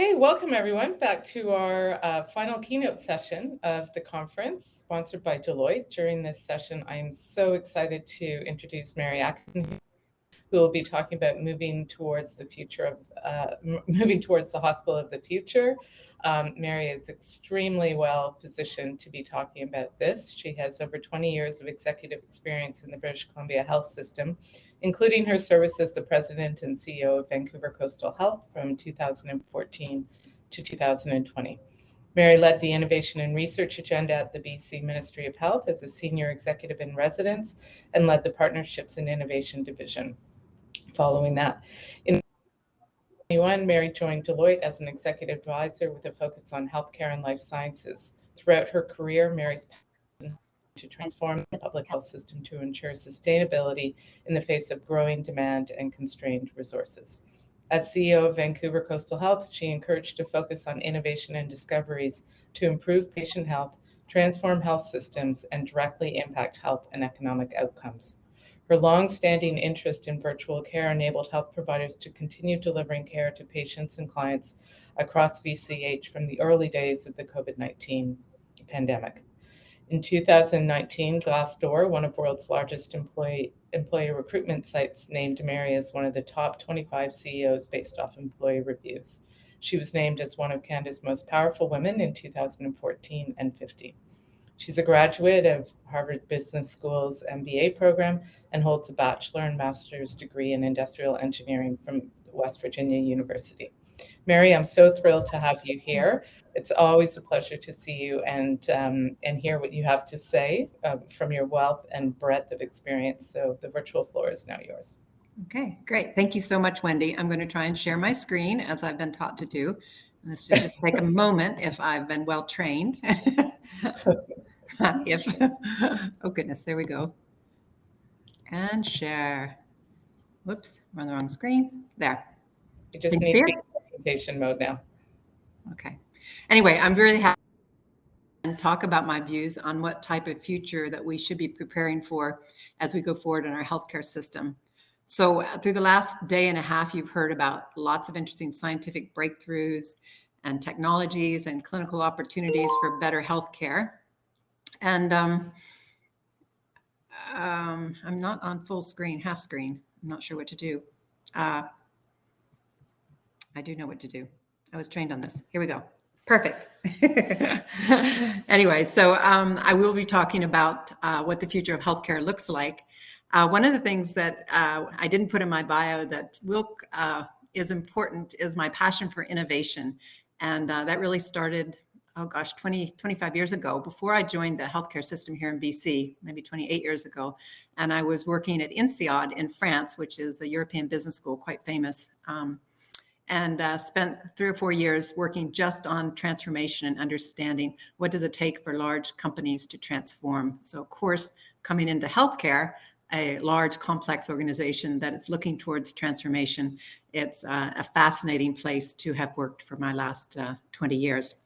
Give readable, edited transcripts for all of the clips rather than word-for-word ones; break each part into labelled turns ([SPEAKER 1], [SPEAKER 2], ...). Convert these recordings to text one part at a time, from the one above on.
[SPEAKER 1] Hey, welcome everyone back to our final keynote session of the conference, sponsored by Deloitte. During this session, I'm so excited to introduce Mary Atkinson, who will be talking about moving towards the future of moving towards the hospital of the future. Mary is extremely well positioned to be talking about this. She has over 20 years of executive experience in the British Columbia health system, including her service as the president and CEO of Vancouver Coastal Health from 2014 to 2020. Mary led the innovation and research agenda at the BC Ministry of Health as a senior executive in residence and led the partnerships and innovation division. Following that, in 2021, Mary joined Deloitte as an executive advisor with a focus on healthcare and life sciences. Throughout her career, Mary's passion to transform the public health system to ensure sustainability in the face of growing demand and constrained resources. As CEO of Vancouver Coastal Health, she encouraged a focus on innovation and discoveries to improve patient health, transform health systems, and directly impact health and economic outcomes. Her long-standing interest in virtual care enabled health providers to continue delivering care to patients and clients across VCH from the early days of the COVID-19 pandemic. In 2019, Glassdoor, one of the world's largest employee recruitment sites, named Mary as one of the top 25 CEOs based off employee reviews. She was named as one of Canada's most powerful women in 2014 and 15. She's a graduate of Harvard Business School's MBA program and holds a bachelor and master's degree in industrial engineering from West Virginia University. Mary, I'm so thrilled to have you here. It's always a pleasure to see you and hear what you have to say from your wealth and breadth of experience. So the virtual floor is now yours.
[SPEAKER 2] Okay, great. Thank you so much, Wendy. I'm going to try and share my screen as I've been taught to do. This should just take a moment if I've been well trained. Oh goodness, there we go. And share. Whoops, we're on the wrong screen. There.
[SPEAKER 1] You just need to be in presentation mode now.
[SPEAKER 2] Okay. Anyway, I'm really happy to talk about my views on what type of future that we should be preparing for as we go forward in our healthcare system. So through the last day and a half, you've heard about lots of interesting scientific breakthroughs and technologies and clinical opportunities for better healthcare. And I'm not on full screen, half screen. I'm not sure what to do. I do know what to do. I was trained on this. Here we go. Perfect. Anyway, so I will be talking about what the future of healthcare looks like. One of the things that I didn't put in my bio that is important is my passion for innovation. And that really started 25 years ago, before I joined the healthcare system here in BC, maybe 28 years ago. And I was working at INSEAD in France, which is a European business school, quite famous, and spent 3 or 4 years working just on transformation and understanding what does it take for large companies to transform. So of course, coming into healthcare, a large, complex organization that is looking towards transformation, it's a fascinating place to have worked for my last 20 years.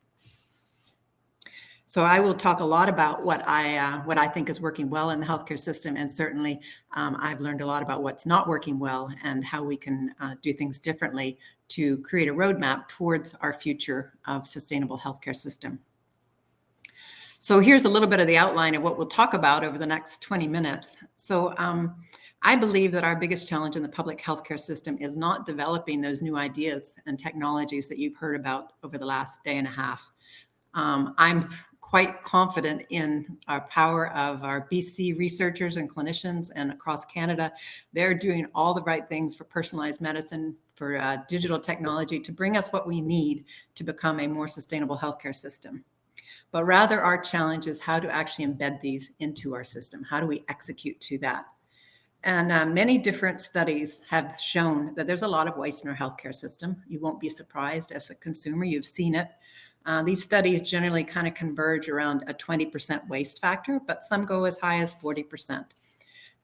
[SPEAKER 2] So I will talk a lot about what I think is working well in the healthcare system, and certainly I've learned a lot about what's not working well and how we can do things differently to create a roadmap towards our future of sustainable healthcare system. So here's a little bit of the outline of what we'll talk about over the next 20 minutes. So I believe that our biggest challenge in the public healthcare system is not developing those new ideas and technologies that you've heard about over the last day and a half. I'm quite confident in our power of our BC researchers and clinicians and across Canada. They're doing all the right things for personalized medicine, for digital technology to bring us what we need to become a more sustainable healthcare system. But rather our challenge is how to actually embed these into our system. How do we execute to that? And many different studies have shown that there's a lot of waste in our healthcare system. You won't be surprised as a consumer, you've seen it. These studies generally kind of converge around a 20% waste factor, but some go as high as 40%.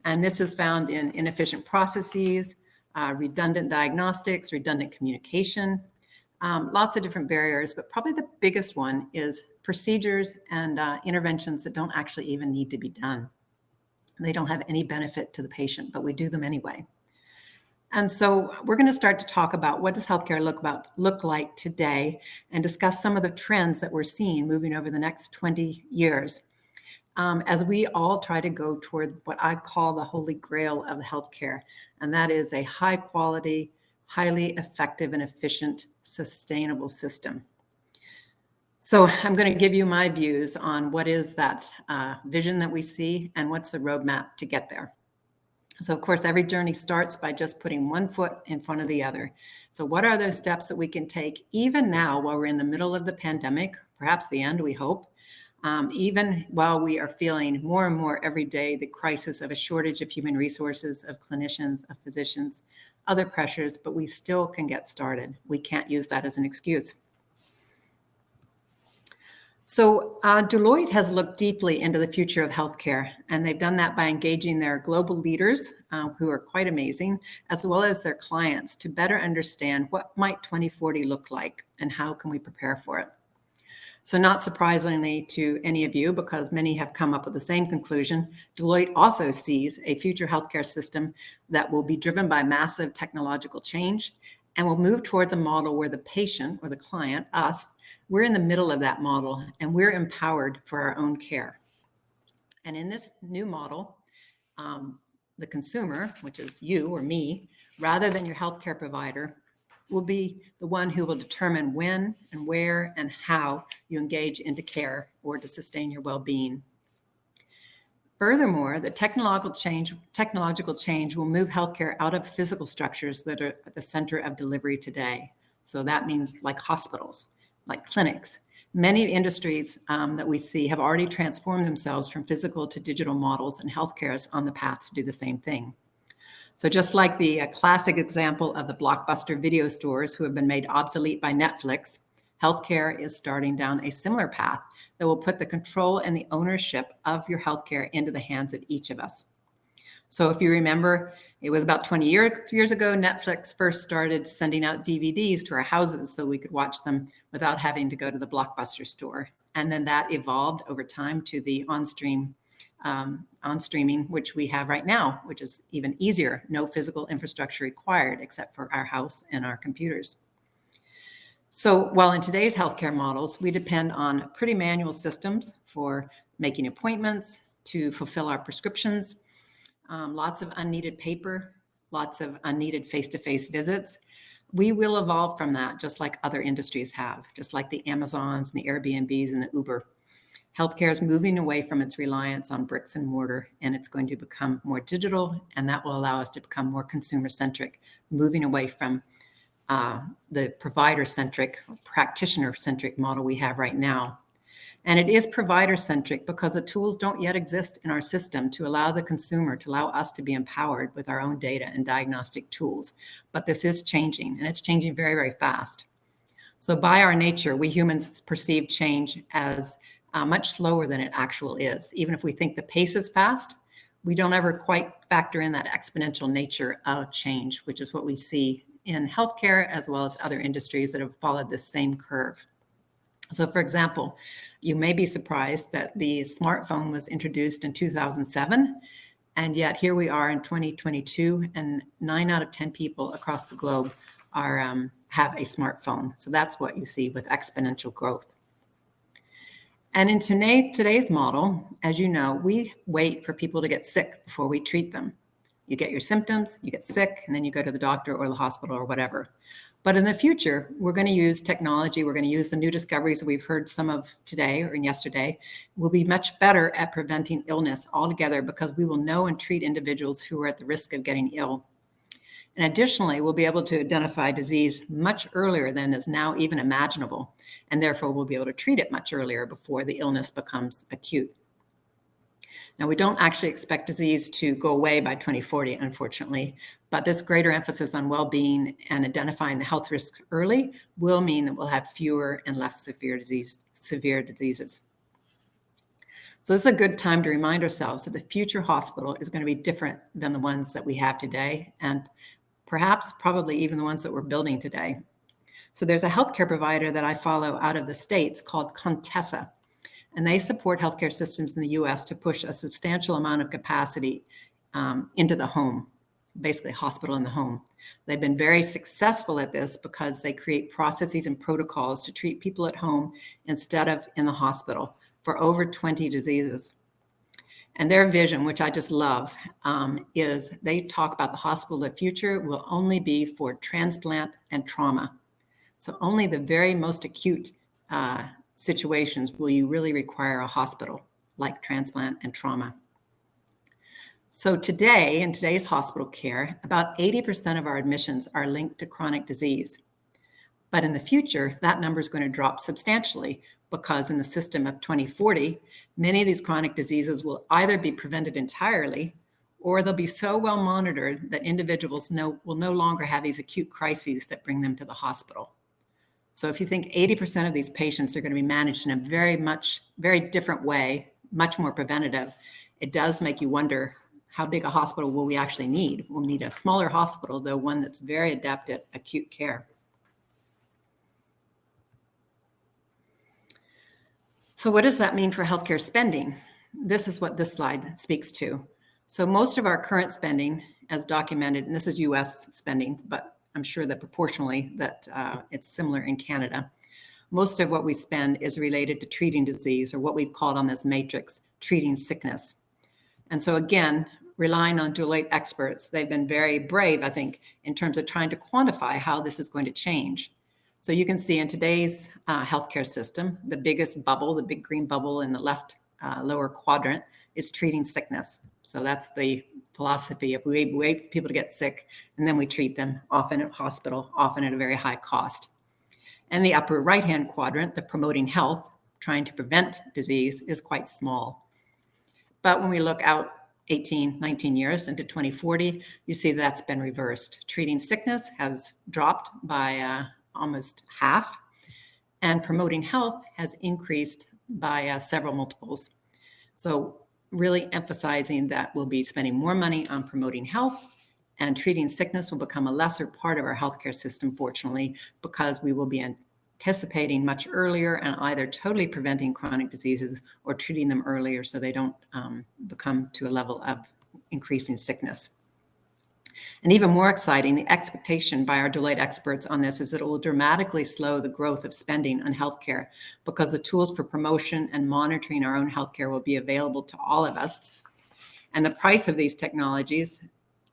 [SPEAKER 2] And this is found in inefficient processes, redundant diagnostics, redundant communication, lots of different barriers, but probably the biggest one is procedures and interventions that don't actually even need to be done. They don't have any benefit to the patient, but we do them anyway. And so we're going to start to talk about what does healthcare look like today and discuss some of the trends that we're seeing moving over the next 20 years. As we all try to go toward what I call the holy grail of healthcare, and that is a high quality, highly effective and efficient, sustainable system. So I'm going to give you my views on what is that vision that we see and what's the roadmap to get there. So of course, every journey starts by just putting one foot in front of the other. So what are those steps that we can take even now while we're in the middle of the pandemic, perhaps the end, we hope, even while we are feeling more and more every day the crisis of a shortage of human resources, of clinicians, of physicians, other pressures, but we still can get started. We can't use that as an excuse. So Deloitte has looked deeply into the future of healthcare, and they've done that by engaging their global leaders, who are quite amazing, as well as their clients to better understand what might 2040 look like and how can we prepare for it. So not surprisingly to any of you, because many have come up with the same conclusion, Deloitte also sees a future healthcare system that will be driven by massive technological change and will move towards a model where the patient or the client, us, we're in the middle of that model and we're empowered for our own care. And in this new model, the consumer, which is you or me, rather than your healthcare provider, will be the one who will determine when and where and how you engage into care or to sustain your well-being. Furthermore, the technological change will move healthcare out of physical structures that are at the center of delivery today. So that means like hospitals, like clinics. Many industries that we see have already transformed themselves from physical to digital models, and healthcare is on the path to do the same thing. So just like the classic example of the blockbuster video stores who have been made obsolete by Netflix, healthcare is starting down a similar path that will put the control and the ownership of your healthcare into the hands of each of us. So if you remember, it was about 20 years ago, Netflix first started sending out DVDs to our houses so we could watch them without having to go to the Blockbuster store. And then that evolved over time to the on-streaming, which we have right now, which is even easier. No physical infrastructure required except for our house and our computers. So while in today's healthcare models, we depend on pretty manual systems for making appointments, to fulfill our prescriptions, lots of unneeded paper, lots of unneeded face-to-face visits. We will evolve from that just like other industries have, just like the Amazons and the Airbnbs and the Uber. Healthcare is moving away from its reliance on bricks and mortar, and it's going to become more digital, and that will allow us to become more consumer-centric, moving away from the provider-centric, practitioner-centric model we have right now. And it is provider-centric because the tools don't yet exist in our system to allow the consumer, to allow us to be empowered with our own data and diagnostic tools. But this is changing, and it's changing very, very fast. So by our nature, we humans perceive change as much slower than it actually is. Even if we think the pace is fast, we don't ever quite factor in that exponential nature of change, which is what we see in healthcare as well as other industries that have followed this same curve. So for example, you may be surprised that the smartphone was introduced in 2007, and yet here we are in 2022, and 9 out of 10 people across the globe have a smartphone. So that's what you see with exponential growth. And in today's model, as you know, we wait for people to get sick before we treat them. You get your symptoms, you get sick, and then you go to the doctor or the hospital or whatever. But in the future, we're going to use technology. We're going to use the new discoveries that we've heard some of today or yesterday. We'll be much better at preventing illness altogether because we will know and treat individuals who are at the risk of getting ill. And additionally, we'll be able to identify disease much earlier than is now even imaginable. And therefore, we'll be able to treat it much earlier before the illness becomes acute. Now, we don't actually expect disease to go away by 2040, unfortunately, but this greater emphasis on well-being and identifying the health risks early will mean that we'll have fewer and less severe diseases. So this is a good time to remind ourselves that the future hospital is going to be different than the ones that we have today, and perhaps probably even the ones that we're building today. So there's a healthcare provider that I follow out of the States called Contessa, and they support healthcare systems in the US to push a substantial amount of capacity into the home. basically hospital in the home. They've been very successful at this because they create processes and protocols to treat people at home instead of in the hospital for over 20 diseases. And their vision, which I just love, is they talk about the hospital of the future will only be for transplant and trauma. So only the very most acute situations will you really require a hospital, like transplant and trauma. So today, in today's hospital care, about 80% of our admissions are linked to chronic disease. But in the future, that number is going to drop substantially because in the system of 2040, many of these chronic diseases will either be prevented entirely or they'll be so well monitored that individuals will no longer have these acute crises that bring them to the hospital. So if you think 80% of these patients are going to be managed in a very different way, much more preventative, it does make you wonder, how big a hospital will we actually need? We'll need a smaller hospital, though one that's very adept at acute care. So what does that mean for healthcare spending? This is what this slide speaks to. So most of our current spending, as documented, and this is US spending, but I'm sure that proportionally that it's similar in Canada. Most of what we spend is related to treating disease, or what we've called on this matrix, treating sickness. And so again, relying on Deloitte experts, they've been very brave, I think, in terms of trying to quantify how this is going to change. So you can see in today's healthcare system, the biggest bubble, the big green bubble in the left lower quadrant, is treating sickness. So that's the philosophy of we wait for people to get sick and then we treat them, often at hospital, often at a very high cost. And the upper right-hand quadrant, the promoting health, trying to prevent disease, is quite small. But when we look out 18, 19 years into 2040, you see that's been reversed. Treating sickness has dropped by almost half, and promoting health has increased by several multiples. So really emphasizing that we'll be spending more money on promoting health, and treating sickness will become a lesser part of our healthcare system, fortunately, because we will be anticipating much earlier and either totally preventing chronic diseases or treating them earlier so they don't become to a level of increasing sickness. And even more exciting, the expectation by our Deloitte experts on this is that it will dramatically slow the growth of spending on healthcare because the tools for promotion and monitoring our own healthcare will be available to all of us. And the price of these technologies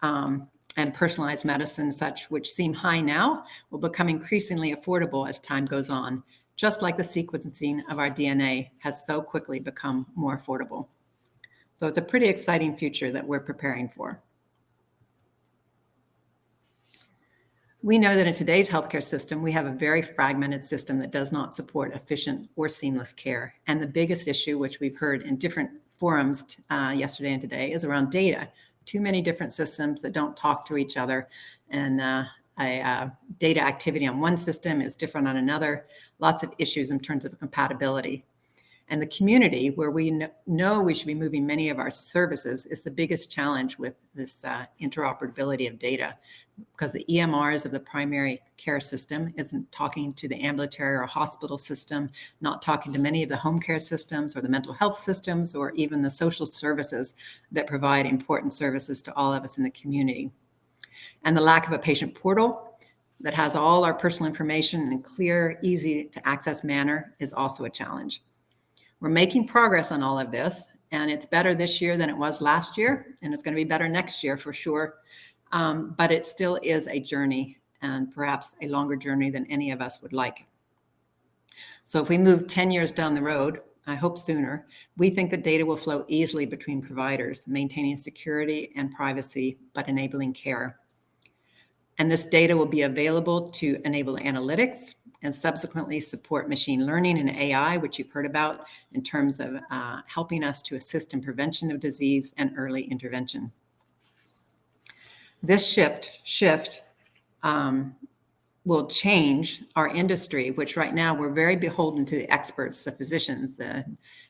[SPEAKER 2] and personalized medicine, such which seem high now, will become increasingly affordable as time goes on, just like the sequencing of our DNA has so quickly become more affordable. So it's a pretty exciting future that we're preparing for. We know that in today's healthcare system, we have a very fragmented system that does not support efficient or seamless care. And the biggest issue, which we've heard in different forums yesterday and today, is around data. Too many different systems that don't talk to each other. And data activity on one system is different on another. Lots of issues in terms of compatibility. And the community, where we know we should be moving many of our services, is the biggest challenge with this interoperability of data, because the EMRs of the primary care system isn't talking to the ambulatory or hospital system, not talking to many of the home care systems or the mental health systems, or even the social services that provide important services to all of us in the community. And the lack of a patient portal that has all our personal information in a clear, easy to access manner is also a challenge. We're making progress on all of this, and it's better this year than it was last year, and it's going to be better next year for sure. But it still is a journey, and perhaps a longer journey than any of us would like. So if we move 10 years down the road, I hope sooner, we think that data will flow easily between providers, maintaining security and privacy, but enabling care. And this data will be available to enable analytics and subsequently support machine learning and AI, which you've heard about in terms of helping us to assist in prevention of disease and early intervention. This shift will change our industry, which right now we're very beholden to the experts, the physicians, the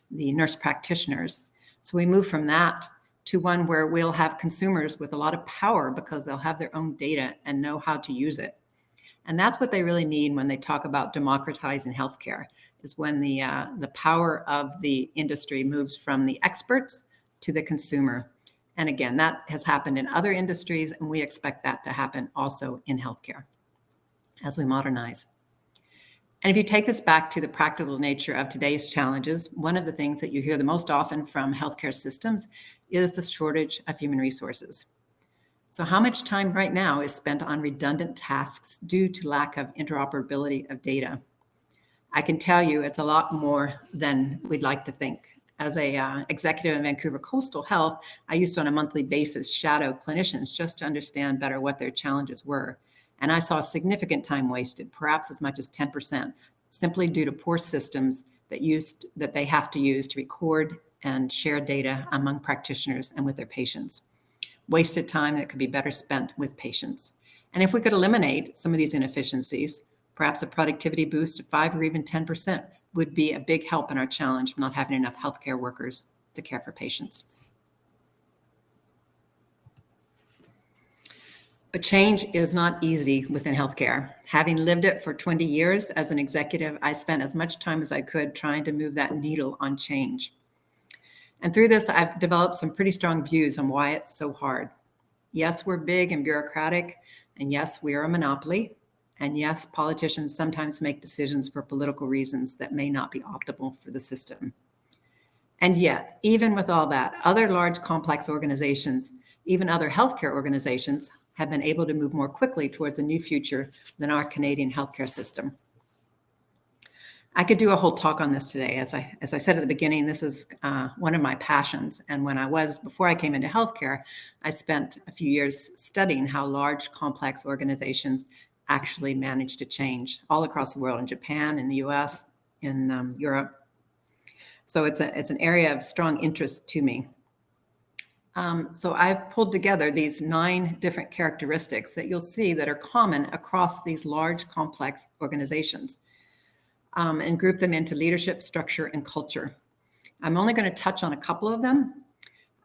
[SPEAKER 2] nurse practitioners. So we move from that to one where we'll have consumers with a lot of power because they'll have their own data and know how to use it. And that's what they really mean when they talk about democratizing healthcare, is when the power of the industry moves from the experts to the consumer. And again, that has happened in other industries, and we expect that to happen also in healthcare as we modernize. And if you take this back to the practical nature of today's challenges, one of the things that you hear the most often from healthcare systems is the shortage of human resources. So how much time right now is spent on redundant tasks due to lack of interoperability of data? I can tell you it's a lot more than we'd like to think. As a executive in Vancouver Coastal Health, I used to on a monthly basis shadow clinicians just to understand better what their challenges were. And I saw significant time wasted, perhaps as much as 10%, simply due to poor systems that they have to use to record and share data among practitioners and with their patients. Wasted time that could be better spent with patients. And if we could eliminate some of these inefficiencies, perhaps a productivity boost of 5 or even 10% would be a big help in our challenge of not having enough healthcare workers to care for patients. But change is not easy within healthcare. Having lived it for 20 years as an executive, I spent as much time as I could trying to move that needle on change. And through this, I've developed some pretty strong views on why it's so hard. Yes, we're big and bureaucratic, and yes, we are a monopoly. And yes, politicians sometimes make decisions for political reasons that may not be optimal for the system. And yet, even with all that, other large complex organizations, even other healthcare organizations, have been able to move more quickly towards a new future than our Canadian healthcare system. I could do a whole talk on this today. As I said at the beginning, this is one of my passions. And before I came into healthcare, I spent a few years studying how large complex organizations actually manage to change all across the world, in Japan, in the US, in Europe. So it's an area of strong interest to me. So I've pulled together these 9 different characteristics that you'll see that are common across these large, complex organizations, and group them into leadership, structure, and culture. I'm only going to touch on a couple of them,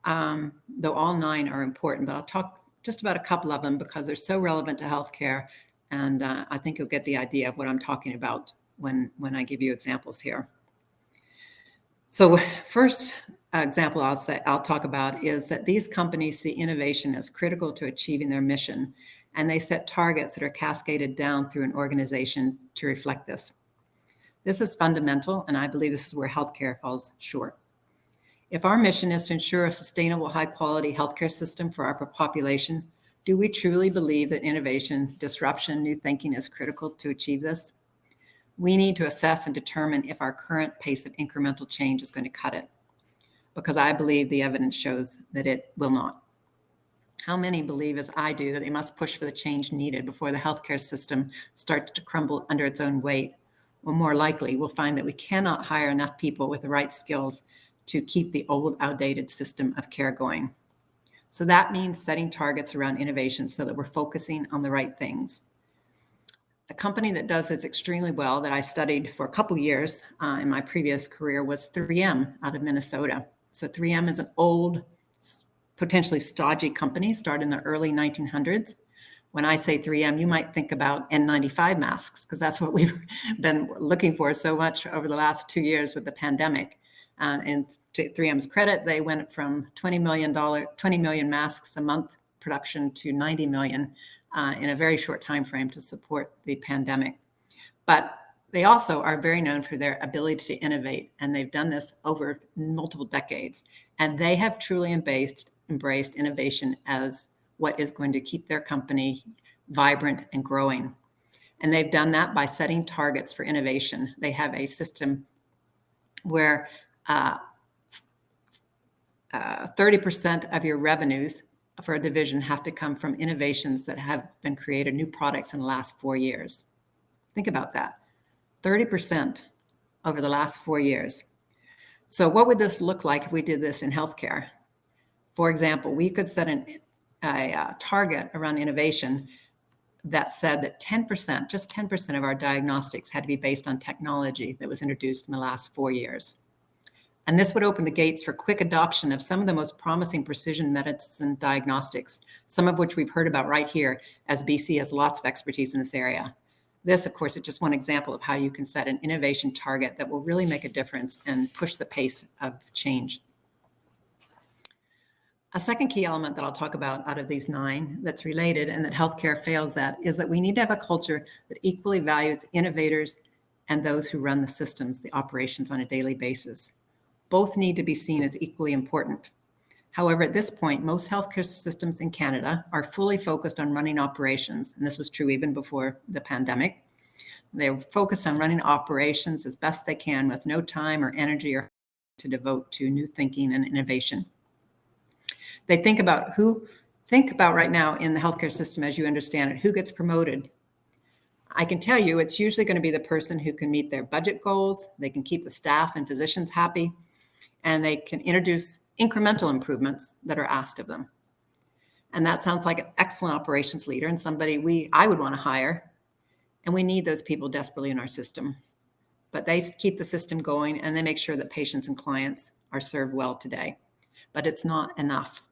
[SPEAKER 2] though all 9 are important, but I'll talk just about a couple of them because they're so relevant to healthcare, and I think you'll get the idea of what I'm talking about when I give you examples here. So first example I'll talk about is that these companies see innovation as critical to achieving their mission, and they set targets that are cascaded down through an organization to reflect this. This is fundamental, and I believe this is where healthcare falls short. If our mission is to ensure a sustainable, high-quality healthcare system for our population, do we truly believe that innovation, disruption, new thinking is critical to achieve this? We need to assess and determine if our current pace of incremental change is going to cut it, because I believe the evidence shows that it will not. How many believe, as I do, that they must push for the change needed before the healthcare system starts to crumble under its own weight? Well, more likely, we'll find that we cannot hire enough people with the right skills to keep the old, outdated system of care going. So that means setting targets around innovation so that we're focusing on the right things. A company that does this extremely well that I studied for a couple years in my previous career was 3M out of Minnesota. So 3M is an old, potentially stodgy company, started in the early 1900s. When I say 3M, you might think about N95 masks, because that's what we've been looking for so much over the last 2 years with the pandemic. And to 3M's credit, they went from 20 million masks a month production to 90 million in a very short time frame to support the pandemic. But they also are very known for their ability to innovate, and they've done this over multiple decades. And they have truly embraced innovation as what is going to keep their company vibrant and growing. And they've done that by setting targets for innovation. They have a system where 30% of your revenues for a division have to come from innovations that have been created, new products in the last 4 years. Think about that, 30% over the last 4 years. So what would this look like if we did this in healthcare? For example, we could set a target around innovation that said that 10%, just 10% of our diagnostics had to be based on technology that was introduced in the last 4 years. And this would open the gates for quick adoption of some of the most promising precision medicine diagnostics, some of which we've heard about right here, as BC has lots of expertise in this area. This, of course, is just one example of how you can set an innovation target that will really make a difference and push the pace of change. A second key element that I'll talk about out of these 9 that's related and that healthcare fails at is that we need to have a culture that equally values innovators and those who run the systems, the operations on a daily basis. Both need to be seen as equally important. However, at this point, most healthcare systems in Canada are fully focused on running operations, and this was true even before the pandemic. They're focused on running operations as best they can with no time or energy or to devote to new thinking and innovation. They think about right now in the healthcare system, as you understand it, who gets promoted. I can tell you it's usually going to be the person who can meet their budget goals, they can keep the staff and physicians happy, and they can introduce incremental improvements that are asked of them. And that sounds like an excellent operations leader and somebody I would want to hire. And we need those people desperately in our system. But they keep the system going and they make sure that patients and clients are served well today. But it's not enough.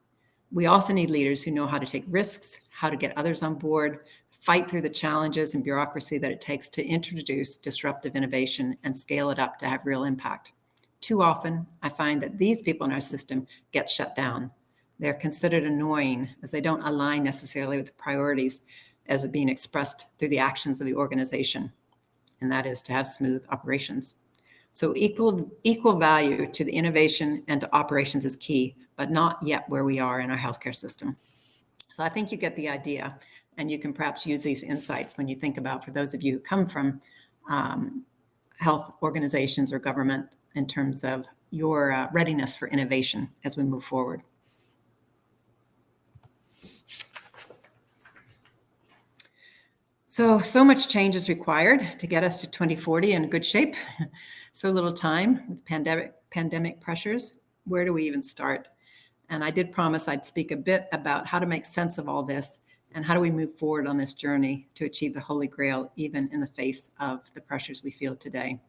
[SPEAKER 2] We also need leaders who know how to take risks, how to get others on board, fight through the challenges and bureaucracy that it takes to introduce disruptive innovation and scale it up to have real impact. Too often, I find that these people in our system get shut down. They're considered annoying as they don't align necessarily with the priorities as being expressed through the actions of the organization, and that is to have smooth operations. So equal value to the innovation and to operations is key, but not yet where we are in our healthcare system. So I think you get the idea, and you can perhaps use these insights when you think about, for those of you who come from health organizations or government, in terms of your readiness for innovation as we move forward. So much change is required to get us to 2040 in good shape. So little time with pandemic pressures. Where do we even start? And I did promise I'd speak a bit about how to make sense of all this and how do we move forward on this journey to achieve the Holy Grail, even in the face of the pressures we feel today.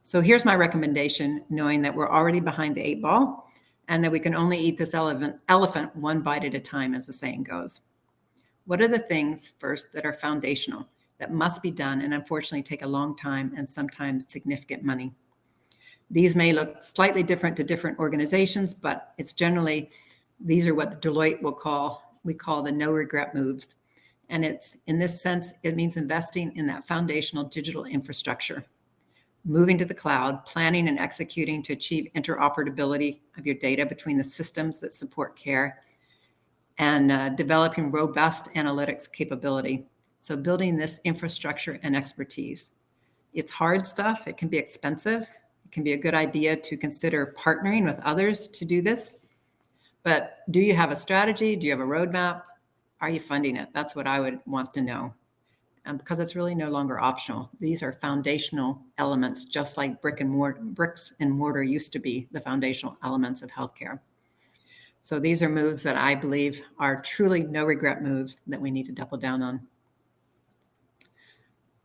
[SPEAKER 2] So here's my recommendation, knowing that we're already behind the 8 ball and that we can only eat this elephant one bite at a time, as the saying goes. What are the things first that are foundational, that must be done and unfortunately take a long time and sometimes significant money? These may look slightly different to different organizations, but it's generally, these are what Deloitte we call the no regret moves. And it's, in this sense, it means investing in that foundational digital infrastructure, moving to the cloud, planning and executing to achieve interoperability of your data between the systems that support care, and developing robust analytics capability. So building this infrastructure and expertise. It's hard stuff. It can be expensive. It can be a good idea to consider partnering with others to do this. But do you have a strategy? Do you have a roadmap? Are you funding it? That's what I would want to know. Because it's really no longer optional. These are foundational elements, just like bricks and mortar used to be the foundational elements of healthcare. So these are moves that I believe are truly no regret moves that we need to double down on.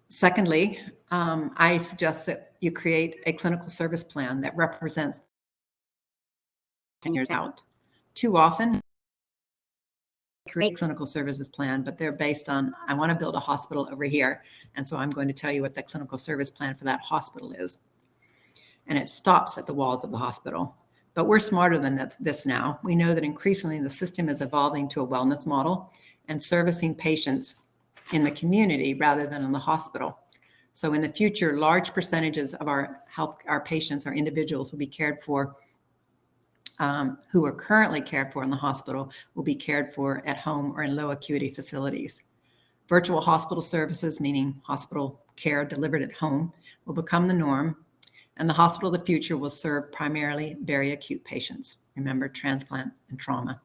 [SPEAKER 2] Secondly, I suggest that you create a clinical service plan that represents 10 years out. Too often, create clinical services plan, but they're based on, I want to build a hospital over here. And so I'm going to tell you what the clinical service plan for that hospital is. And it stops at the walls of the hospital. But we're smarter than this now. We know that increasingly the system is evolving to a wellness model and servicing patients in the community rather than in the hospital. So in the future, large percentages of our patients, our individuals will be cared for, who are currently cared for in the hospital, will be cared for at home or in low acuity facilities. Virtual hospital services, meaning hospital care delivered at home, will become the norm, and the hospital of the future will serve primarily very acute patients. Remember, transplant and trauma.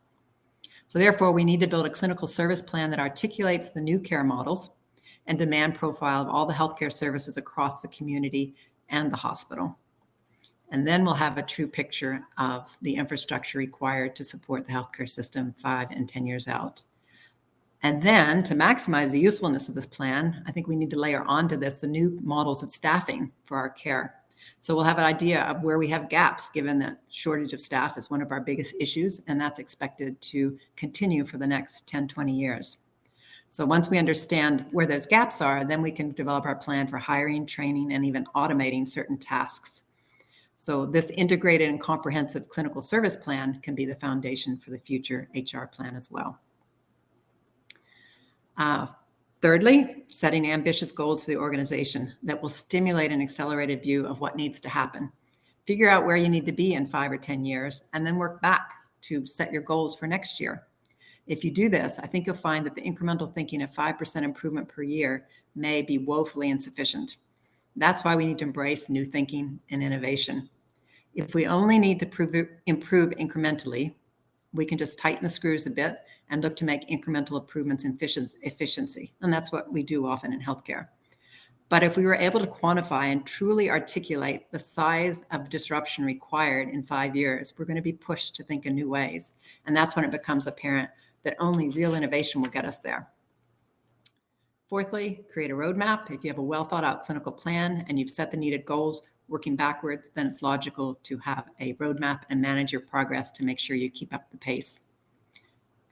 [SPEAKER 2] So therefore, we need to build a clinical service plan that articulates the new care models and demand profile of all the healthcare services across the community and the hospital. And then we'll have a true picture of the infrastructure required to support the healthcare system 5 and 10 years out. And then to maximize the usefulness of this plan, I think we need to layer onto this the new models of staffing for our care. So we'll have an idea of where we have gaps, given that shortage of staff is one of our biggest issues, and that's expected to continue for the next 10, 20 years. So once we understand where those gaps are, then we can develop our plan for hiring, training, and even automating certain tasks. So this integrated and comprehensive clinical service plan can be the foundation for the future HR plan as well. Thirdly, setting ambitious goals for the organization that will stimulate an accelerated view of what needs to happen. Figure out where you need to be in 5 or 10 years, and then work back to set your goals for next year. If you do this, I think you'll find that the incremental thinking of 5% improvement per year may be woefully insufficient. That's why we need to embrace new thinking and innovation. If we only need to improve incrementally, we can just tighten the screws a bit and look to make incremental improvements in efficiency. And that's what we do often in healthcare. But if we were able to quantify and truly articulate the size of disruption required in 5 years, we're going to be pushed to think in new ways. And that's when it becomes apparent that only real innovation will get us there. Fourthly, create a roadmap. If you have a well thought out clinical plan and you've set the needed goals, working backwards, then it's logical to have a roadmap and manage your progress to make sure you keep up the pace.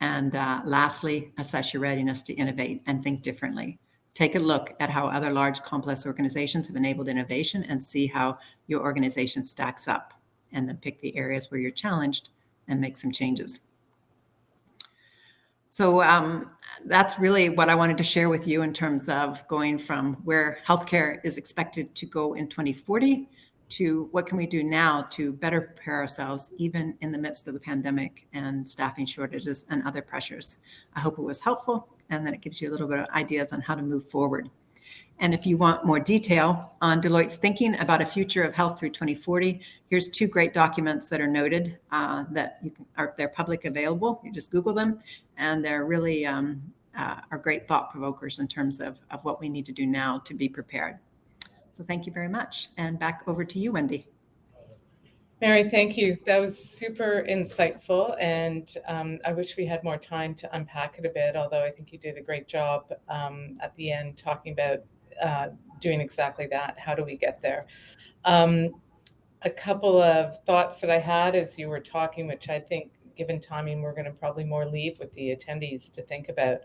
[SPEAKER 2] And lastly, assess your readiness to innovate and think differently. Take a look at how other large, complex organizations have enabled innovation and see how your organization stacks up, and then pick the areas where you're challenged and make some changes. So that's really what I wanted to share with you in terms of going from where healthcare is expected to go in 2040 to what can we do now to better prepare ourselves, even in the midst of the pandemic and staffing shortages and other pressures. I hope it was helpful, and that it gives you a little bit of ideas on how to move forward. And if you want more detail on Deloitte's thinking about a future of health through 2040, here's 2 great documents that are noted that they're public available. You just Google them, and they're really are great thought provokers in terms of what we need to do now to be prepared. So thank you very much. And back over to you, Wendy.
[SPEAKER 1] Mary, thank you. That was super insightful. And I wish we had more time to unpack it a bit, although I think you did a great job at the end talking about doing exactly that. How do we get there? A couple of thoughts that I had as you were talking, which I think, given timing, we're going to probably more leave with the attendees to think about.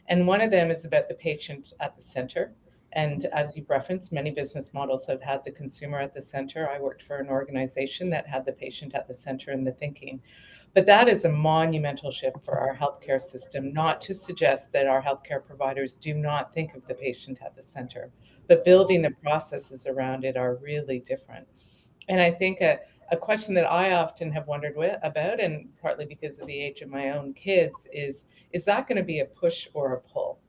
[SPEAKER 1] And one of them is about the patient at the center. And as you've referenced, many business models have had the consumer at the center. I worked for an organization that had the patient at the center in the thinking. But that is a monumental shift for our healthcare system, not to suggest that our healthcare providers do not think of the patient at the center, but building the processes around it are really different. And I think a question that I often have wondered about, and partly because of the age of my own kids, is that going to be a push or a pull?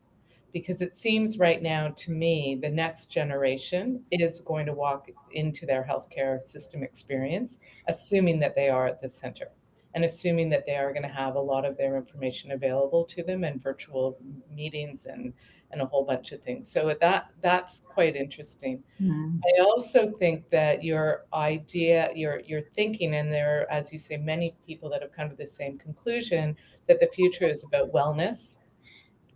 [SPEAKER 1] Because it seems right now to me, the next generation is going to walk into their healthcare system experience, assuming that they are at the center and assuming that they are going to have a lot of their information available to them and virtual meetings and a whole bunch of things. So that's quite interesting. Mm-hmm. I also think that your idea, your thinking, and there are, as you say, many people that have come to the same conclusion, that the future is about wellness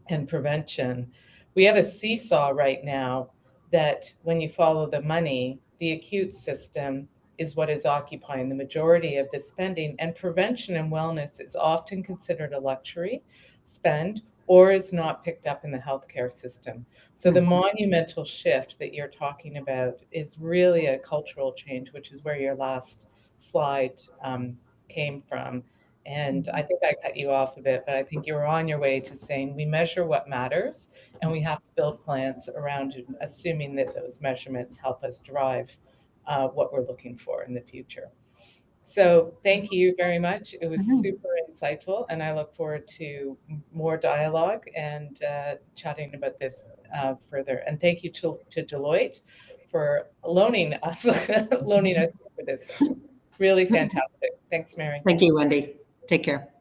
[SPEAKER 1] and prevention. We have a seesaw right now that when you follow the money, the acute system is what is occupying the majority of the spending, and prevention and wellness is often considered a luxury spend or is not picked up in the healthcare system. So the monumental shift that you're talking about is really a cultural change, which is where your last slide came from. And I think I cut you off a bit, but I think you were on your way to saying we measure what matters, and we have to build plans around it, assuming that those measurements help us drive what we're looking for in the future. So thank you very much. It was super insightful, and I look forward to more dialogue and chatting about this further. And thank you to Deloitte for loaning us for this session. Really fantastic. Thanks, Mary.
[SPEAKER 2] Thank you, Wendy. Take care.